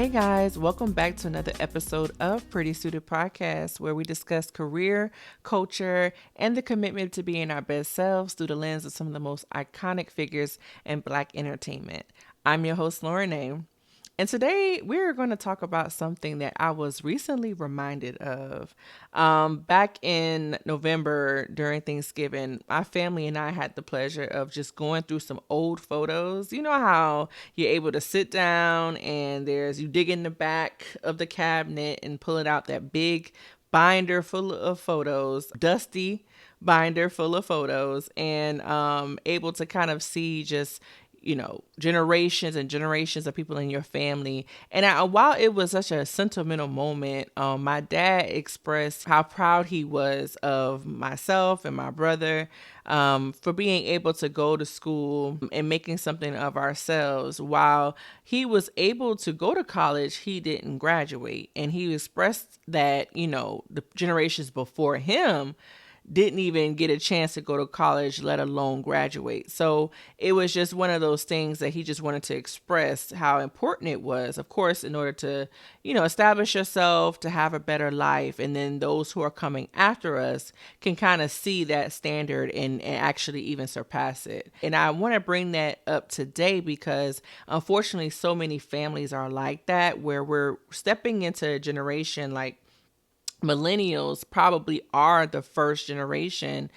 Hey guys, welcome back to another episode of Pretty Suited Podcast, where we discuss career, culture, and the commitment to being our best selves through the lens of some of the most iconic figures in Black entertainment. I'm your host, Lauren A. And today we're going to talk about something that I was recently reminded of. Back in November during Thanksgiving, my family and I had the pleasure of just going through some old photos. You know how you're able to sit down and you dig in the back of the cabinet and pulling out that big binder full of photos, dusty binder full of photos, and able to kind of see just generations and generations of people in your family. And while it was such a sentimental moment, my dad expressed how proud he was of myself and my brother for being able to go to school and making something of ourselves. While he was able to go to college, he didn't graduate. And he expressed that, the generations before him didn't even get a chance to go to college, let alone graduate. So it was just one of those things that he just wanted to express how important it was, of course, in order to, establish yourself, to have a better life. And then those who are coming after us can kind of see that standard and actually even surpass it. And I want to bring that up today because unfortunately, so many families are like that, where we're stepping into a generation like millennials probably are the first generation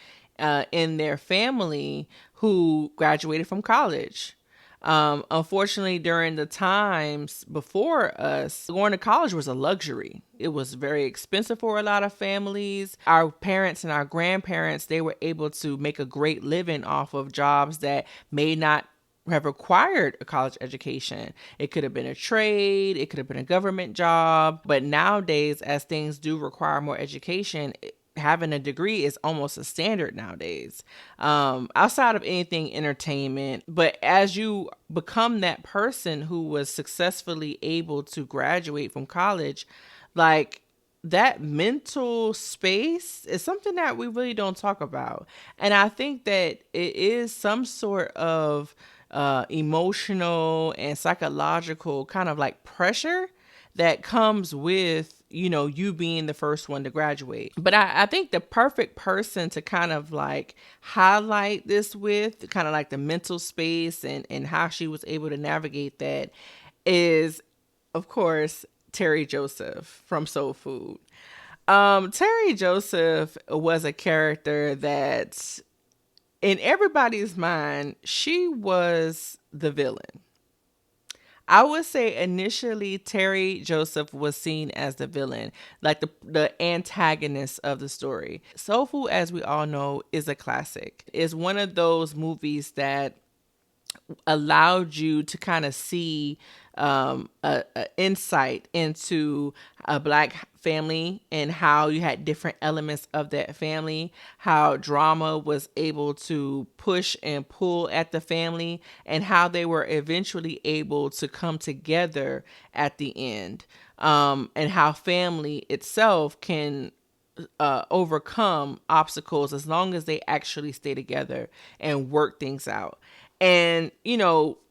in their family who graduated from college. Unfortunately, during the times before us, going to college was a luxury. It was very expensive for a lot of families. Our parents and our grandparents, they were able to make a great living off of jobs that may not have required a college education. It could have been a trade, it could have been a government job. But nowadays, as things do require more education, having a degree is almost a standard nowadays, outside of anything entertainment. But as you become that person who was successfully able to graduate from college, like, that mental space is something that we really don't talk about. And I think that it is some sort of emotional and psychological kind of like pressure that comes with, you being the first one to graduate. But I think the perfect person to kind of like highlight this with, kind of like the mental space and how she was able to navigate that, is, of course, Teri Joseph from Soul Food. Teri Joseph was a character that, in everybody's mind, she was the villain. I would say initially Teri Joseph was seen as the villain, like the antagonist of the story. Soul Food, as we all know, is a classic. It's one of those movies that allowed you to kind of see a insight into a Black family and how you had different elements of that family, how drama was able to push and pull at the family, and how they were eventually able to come together at the end, and how family itself can overcome obstacles as long as they actually stay together and work things out. And,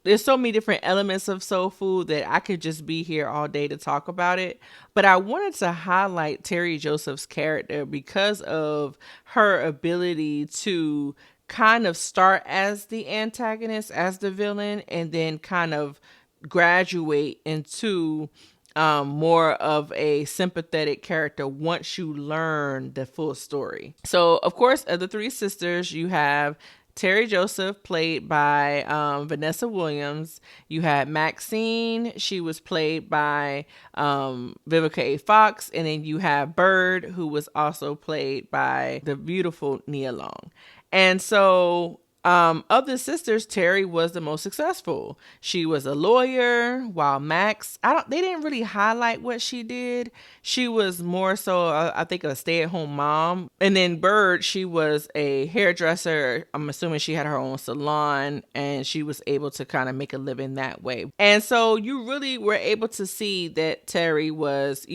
there's so many different elements of Soul Food that I could just be here all day to talk about it. But I wanted to highlight Teri Joseph's character because of her ability to kind of start as the antagonist, as the villain, and then kind of graduate into more of a sympathetic character once you learn the full story. So, of course, of the three sisters, you have Teri Joseph, played by Vanessa Williams. You had Maxine. She was played by Vivica A. Fox. And then you have Bird, who was also played by the beautiful Nia Long. And so of the sisters, Teri was the most successful. She was a lawyer, while Max, they didn't really highlight what she did. She was more so, I think, a stay-at-home mom. And then Bird, she was a hairdresser. I'm assuming she had her own salon, and she was able to kind of make a living that way. And so you really were able to see that Teri was,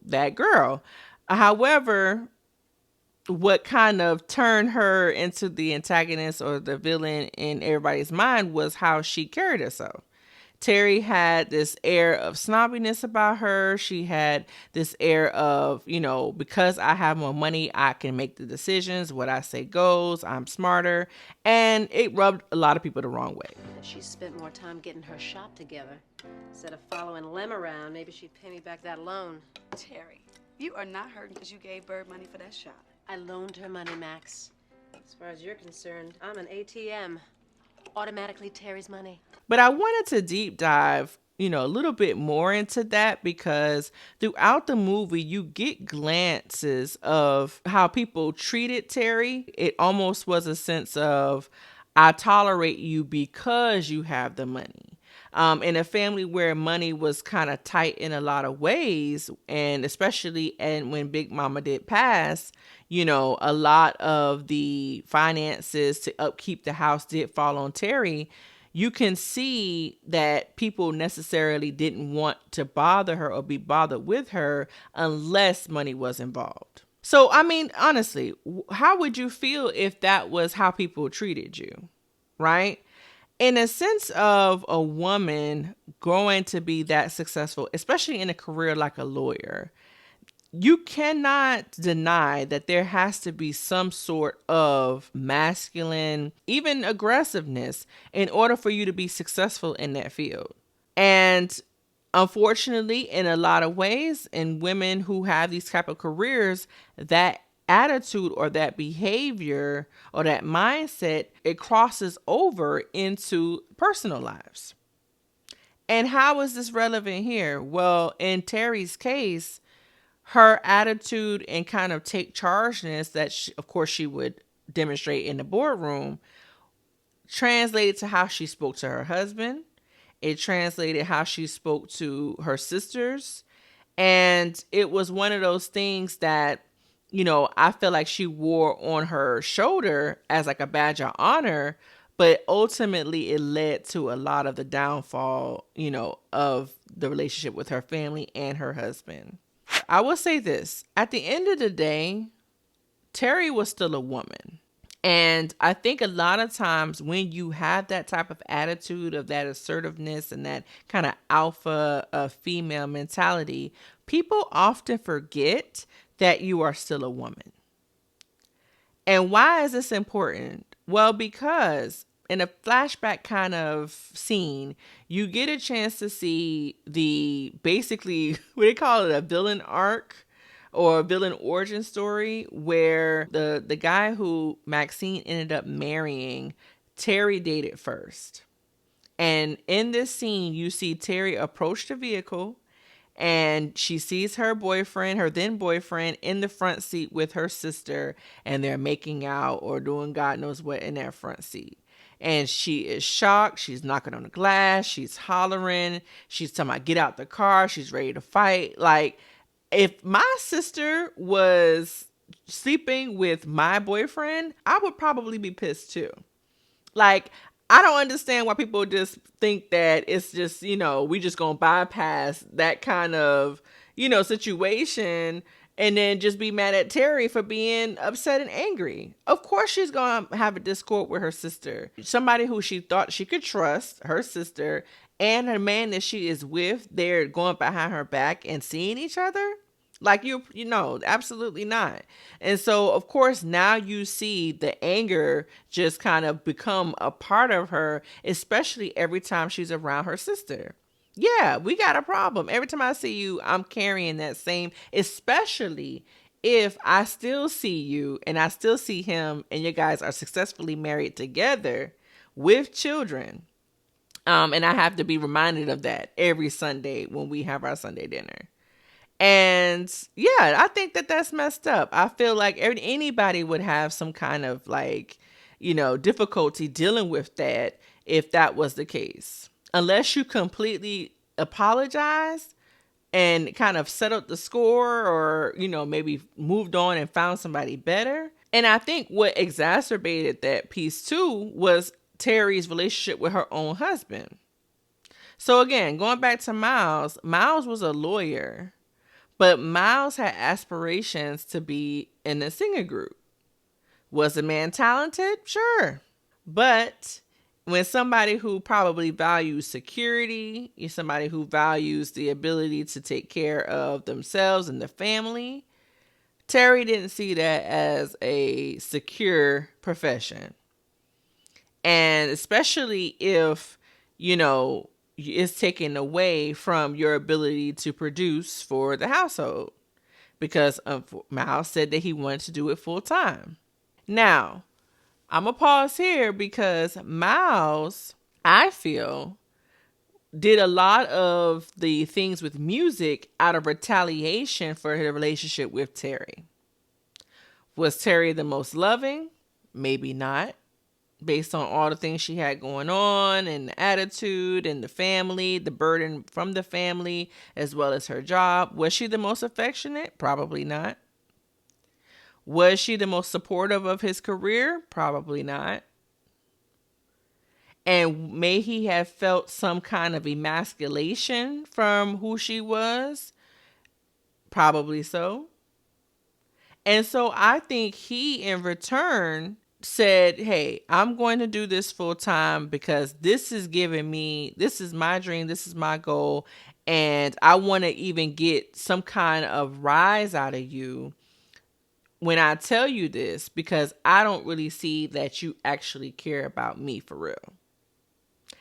that girl. However, what kind of turned her into the antagonist or the villain in everybody's mind was how she carried herself. Teri had this air of snobbiness about her. She had this air of, because I have more money, I can make the decisions. What I say goes. I'm smarter. And it rubbed a lot of people the wrong way. If she spent more time getting her shop together, instead of following Lem around, maybe she'd pay me back that loan. Teri, you are not hurting because you gave Bird money for that shop. I loaned her money, Max. As far as you're concerned, I'm an ATM. Automatically Teri's money. But I wanted to deep dive, a little bit more into that, because throughout the movie, you get glances of how people treated Teri. It almost was a sense of, I tolerate you because you have the money. In a family where money was kind of tight in a lot of ways, and especially when Big Mama did pass, a lot of the finances to upkeep the house did fall on Teri. You can see that people necessarily didn't want to bother her or be bothered with her unless money was involved. So, I mean, honestly, how would you feel if that was how people treated you, right? In a sense of a woman growing to be that successful, especially in a career like a lawyer, you cannot deny that there has to be some sort of masculine, even aggressiveness, in order for you to be successful in that field. And unfortunately, in a lot of ways, in women who have these type of careers, that attitude or that behavior or that mindset, it crosses over into personal lives. And how is this relevant here? Well, in Teri's case, her attitude and kind of take chargeness that of course she would demonstrate in the boardroom translated to how she spoke to her husband. It translated how she spoke to her sisters. And it was one of those things that, I feel like she wore on her shoulder as like a badge of honor, but ultimately it led to a lot of the downfall, of the relationship with her family and her husband. I will say this, at the end of the day, Teri was still a woman. And I think a lot of times when you have that type of attitude of that assertiveness and that kind of alpha female mentality, people often forget that you are still a woman. And why is this important? Well, because in a flashback kind of scene, you get a chance to see the basically, what they call it, a villain arc or a villain origin story, where the guy who Maxine ended up marrying, Teri dated first. And in this scene, you see Teri approach the vehicle and she sees her boyfriend, her then boyfriend, in the front seat with her sister, and they're making out or doing God knows what in that front seat. And she is shocked. She's knocking on the glass. She's hollering. She's talking about, get out the car. She's ready to fight. Like, if my sister was sleeping with my boyfriend, I would probably be pissed too. Like, I don't understand why people just think that it's just, we just gonna bypass that kind of, situation and then just be mad at Teri for being upset and angry. Of course she's gonna have a discord with her sister. Somebody who she thought she could trust, her sister, and her man that she is with, they're going behind her back and seeing each other. Like, absolutely not. And so, of course, now you see the anger just kind of become a part of her, especially every time she's around her sister. Yeah, we got a problem. Every time I see you, I'm carrying that same, especially if I still see you and I still see him and you guys are successfully married together with children. And I have to be reminded of that every Sunday when we have our Sunday dinner. And yeah, I think that that's messed up. I feel like anybody would have some kind of difficulty dealing with that if that was the case. Unless you completely apologize and kind of settled the score or, maybe moved on and found somebody better. And I think what exacerbated that piece too was Teri's relationship with her own husband. So again, going back to Miles was a lawyer. But Miles had aspirations to be in a singing group. Was the man talented? Sure. But when somebody who probably values security, you're somebody who values the ability to take care of themselves and the family, Teri didn't see that as a secure profession. And especially if, it's taken away from your ability to produce for the household. Because Miles said that he wanted to do it full time. Now, I'm going to pause here because Miles, I feel, did a lot of the things with music out of retaliation for her relationship with Teri. Was Teri the most loving? Maybe not. Based on all the things she had going on and the attitude and the family, the burden from the family, as well as her job. Was she the most affectionate? Probably not. Was she the most supportive of his career? Probably not. And may he have felt some kind of emasculation from who she was? Probably so. And so I think he, in return, said, hey, I'm going to do this full time because this is my dream, this is my goal, and I want to even get some kind of rise out of you when I tell you this, because I don't really see that you actually care about me for real.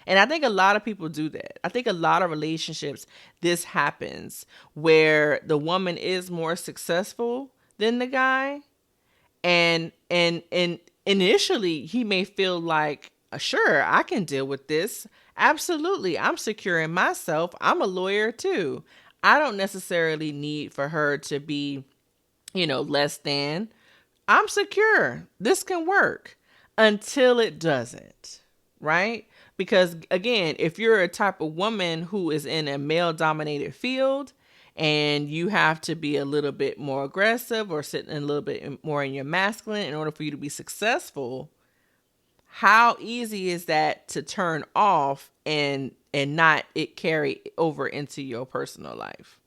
And I think a lot of people do that. I think a lot of relationships, this happens where the woman is more successful than the guy. And initially he may feel like, sure, I can deal with this. Absolutely. I'm secure in myself. I'm a lawyer too. I don't necessarily need for her to be, less than. I'm secure. This can work until it doesn't, right? Because again, if you're a type of woman who is in a male dominated field and you have to be a little bit more aggressive or sitting a little bit more in your masculine in order for you to be successful, how easy is that to turn off and not it carry over into your personal life?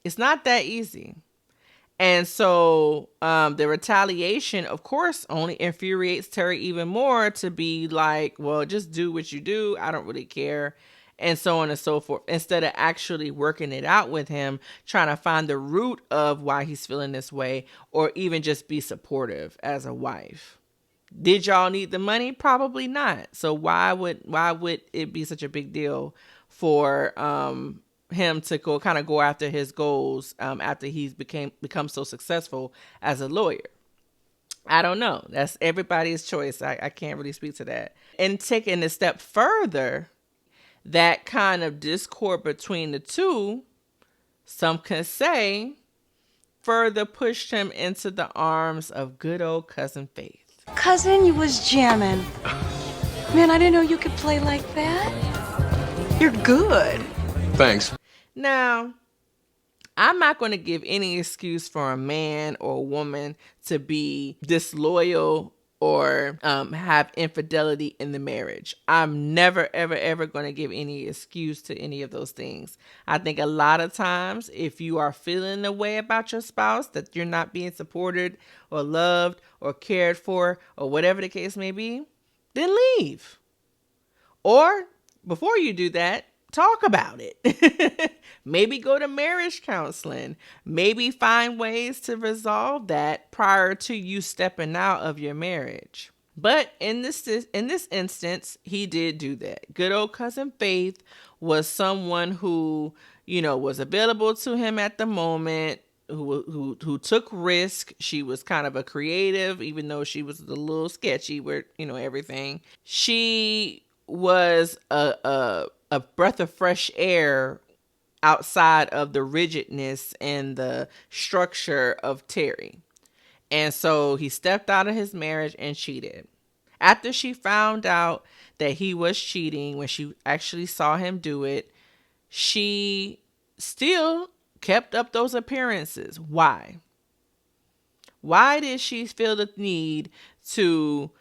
It's not that easy. And so the retaliation, of course, only infuriates Teri even more to be like, well, just do what you do. I don't really care. And so on and so forth. Instead of actually working it out with him, trying to find the root of why he's feeling this way, or even just be supportive as a wife. Did y'all need the money? Probably not. So why would it be such a big deal for him to go after his goals after he's become so successful as a lawyer? I don't know. That's everybody's choice. I can't really speak to that. And taking a step further, that kind of discord between the two, some can say, further pushed him into the arms of good old cousin Faith. Cousin, you was jamming. Man, I didn't know you could play like that. You're good. Thanks. Now, I'm not going to give any excuse for a man or a woman to be disloyal or have infidelity in the marriage. I'm never, ever, ever going to give any excuse to any of those things. I think a lot of times, if you are feeling a way about your spouse, that you're not being supported or loved or cared for or whatever the case may be, then leave. Or before you do that, talk about it. Maybe go to marriage counseling. Maybe find ways to resolve that prior to you stepping out of your marriage. But in this instance, he did do that. Good old cousin Faith was someone who, was available to him at the moment, who took risk. She was kind of a creative, even though she was a little sketchy with, everything. She was a breath of fresh air outside of the rigidness and the structure of Teri. And so he stepped out of his marriage and cheated. After she found out that he was cheating, when she actually saw him do it, she still kept up those appearances. Why? Why did she feel the need to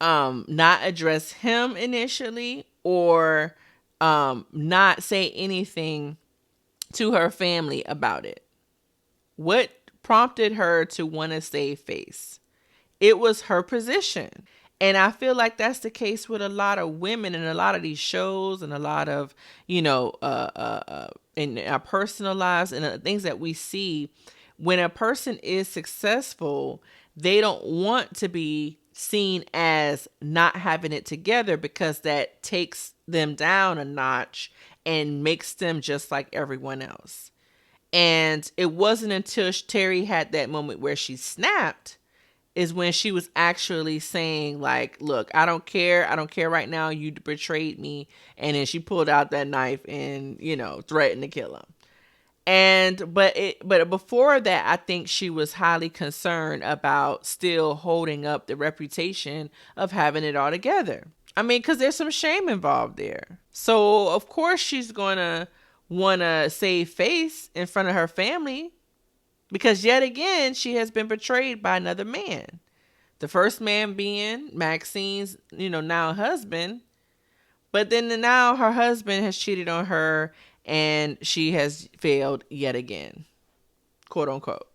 not address him initially, or not say anything to her family about it? What prompted her to want to save face? It was her position. And I feel like that's the case with a lot of women and a lot of these shows and a lot of, in our personal lives and things that we see. When a person is successful, they don't want to be seen as not having it together, because that takes them down a notch and makes them just like everyone else. And it wasn't until Teri had that moment where she snapped is when she was actually saying, like, look, I don't care right now, you betrayed me. And then she pulled out that knife and, threatened to kill him. But before that, I think she was highly concerned about still holding up the reputation of having it all together. I mean, because there's some shame involved there. So of course she's gonna want to save face in front of her family, because yet again she has been betrayed by another man. The first man being Maxine's, now husband. But then now her husband has cheated on her and she has failed yet again, quote unquote.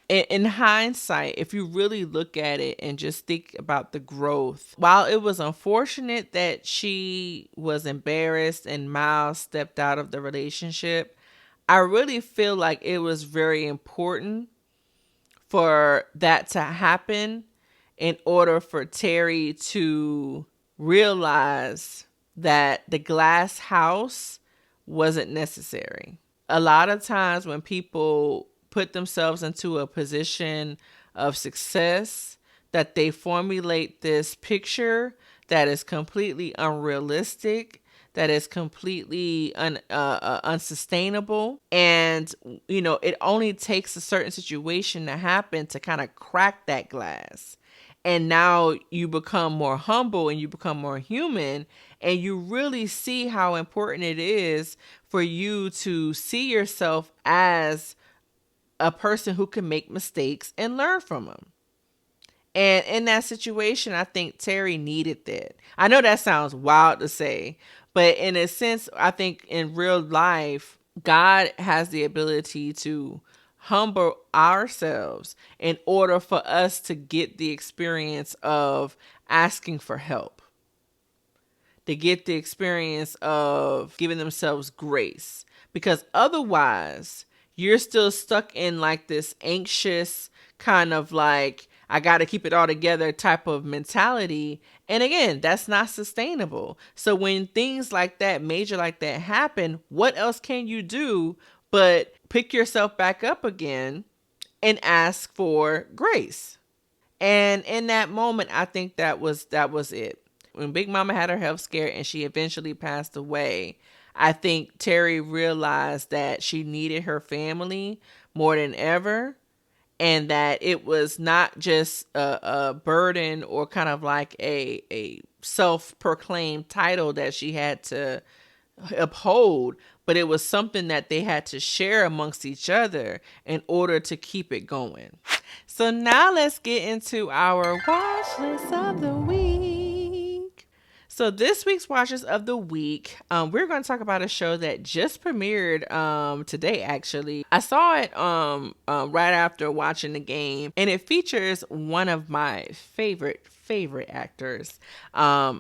In hindsight, if you really look at it and just think about the growth, while it was unfortunate that she was embarrassed and Miles stepped out of the relationship, I really feel like it was very important for that to happen in order for Teri to realize that the glass house wasn't necessary. A lot of times when people put themselves into a position of success, that they formulate this picture that is completely unrealistic, that is completely unsustainable. And, it only takes a certain situation to happen to kind of crack that glass. And now you become more humble and you become more human, and you really see how important it is for you to see yourself as a person who can make mistakes and learn from them. And in that situation, I think Teri needed that. I know that sounds wild to say, but in a sense, I think in real life, God has the ability to humble ourselves in order for us to get the experience of asking for help, to get the experience of giving themselves grace. Because otherwise, you're still stuck in like this anxious kind of like, I got to keep it all together type of mentality. And again, that's not sustainable. So when things like that, major like that happen, what else can you do but pick yourself back up again and ask for grace? And in that moment, I think that was it. When Big Mama had her health scare and she eventually passed away, I think Teri realized that she needed her family more than ever, and that it was not just a burden or kind of like a self-proclaimed title that she had to uphold, but it was something that they had to share amongst each other in order to keep it going. So now let's get into our watch list of the week. So this week's watches of the week, we're going to talk about a show that just premiered today, actually. I saw it right after watching the game, and it features one of my favorite actors.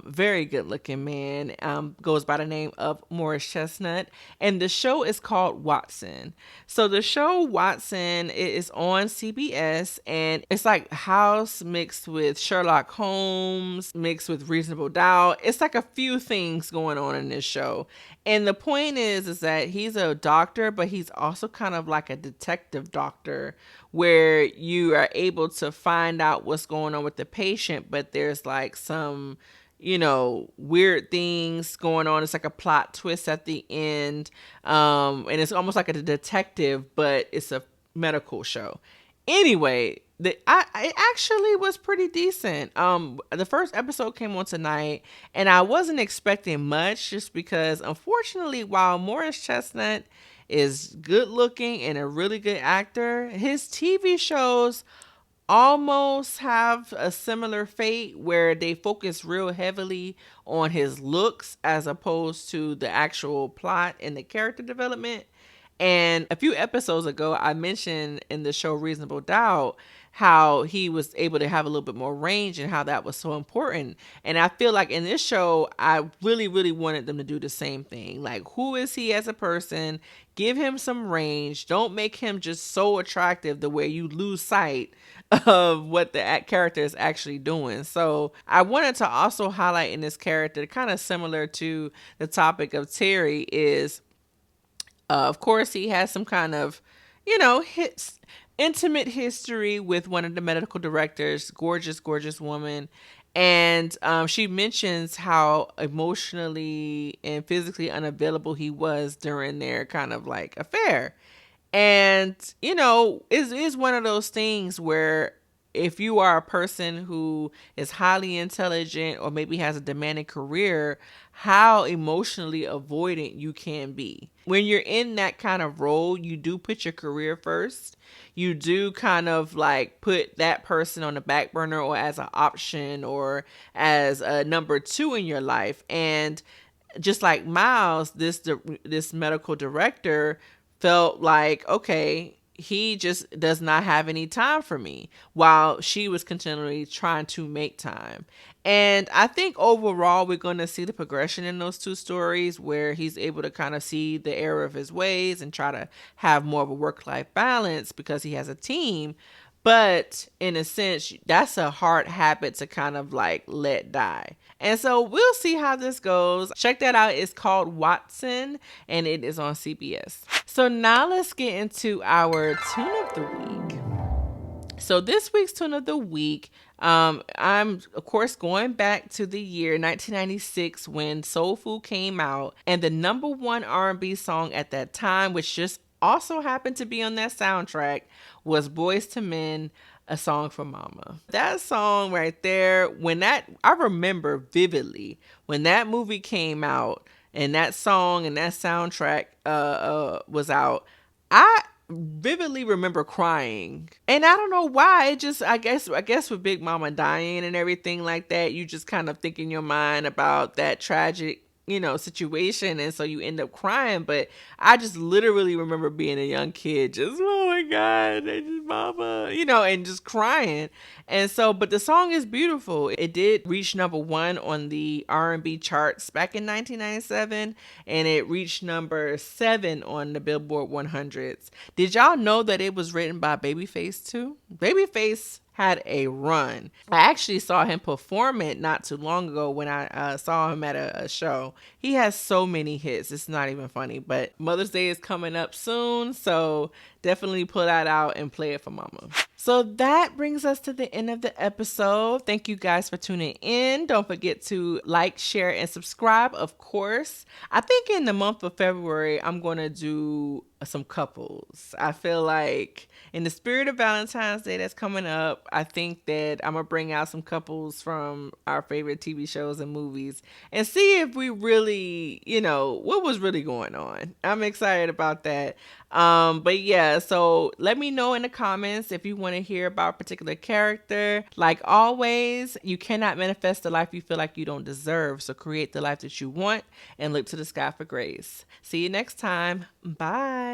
Very good looking man. Goes by the name of Morris Chestnut, and the show is called Watson. So the show Watson is on CBS, and it's like House mixed with Sherlock Holmes mixed with Reasonable Doubt. It's like a few things going on in this show. And the point is that he's a doctor, but he's also kind of like a detective doctor, where you are able to find out what's going on with the patient, but there's like some, weird things going on. It's like a plot twist at the end. And it's almost like a detective, but it's a medical show. Anyway, it actually was pretty decent. The first episode came on tonight, and I wasn't expecting much, just because, unfortunately, while Morris Chestnut is good looking and a really good actor, his TV shows almost have a similar fate, where they focus real heavily on his looks as opposed to the actual plot and the character development. And a few episodes ago, I mentioned in the show Reasonable Doubt how he was able to have a little bit more range and how that was so important. And I feel like in this show, I really, really wanted them to do the same thing. Like, who is he as a person? Give him some range. Don't make him just so attractive the way you lose sight of what the character is actually doing. So I wanted to also highlight in this character, kind of similar to the topic of Teri, is of course, he has some kind of, intimate history with one of the medical directors, gorgeous, gorgeous woman. And she mentions how emotionally and physically unavailable he was during their kind of like affair. And, is one of those things where if you are a person who is highly intelligent or maybe has a demanding career, how emotionally avoidant you can be. When you're in that kind of role, you do put your career first. You do kind of like put that person on the back burner or as an option or as a number two in your life. And just like Miles, this medical director felt like, okay, he just does not have any time for me, while she was continually trying to make time. And I think overall we're going to see the progression in those two stories where he's able to kind of see the error of his ways and try to have more of a work-life balance because he has a team. But in a sense, that's a hard habit to kind of like let die. And so we'll see how this goes. Check that out. It's called Watson and it is on CBS. So now let's get into our tune of the week. So this week's tune of the week, I'm of course going back to the year 1996 when Soul Food came out, and the number one R&B song at that time, which just also happened to be on that soundtrack, was Boyz II Men, A Song for Mama. That song right there, I remember vividly when that movie came out and that song and that soundtrack was out. I vividly remember crying, and I don't know why. It just, I guess with Big Mama dying and everything like that, you just kind of think in your mind about that tragic situation, and so you end up crying. But I just literally remember being a young kid, just, oh my God, Mama, and just crying. And so, but the song is beautiful. It did reach number one on the R&B charts back in 1997, and it reached number 7 on the Billboard 100s. Did y'all know that it was written by Babyface too? Babyface had a run. I actually saw him perform it not too long ago when I saw him at a show. He has so many hits. It's not even funny, but Mother's Day is coming up soon, so definitely pull that out and play it for Mama. So that brings us to the end of the episode. Thank you guys for tuning in. Don't forget to like, share, and subscribe, of course. I think in the month of February, I'm going to do some couples. I feel like in the spirit of Valentine's Day that's coming up, I think that I'm going to bring out some couples from our favorite TV shows and movies and see if we really, what was really going on. I'm excited about that. But yeah, so let me know in the comments if you want to hear about a particular character. Like always, you cannot manifest the life you feel like you don't deserve. So create the life that you want and look to the sky for grace. See you next time. Bye.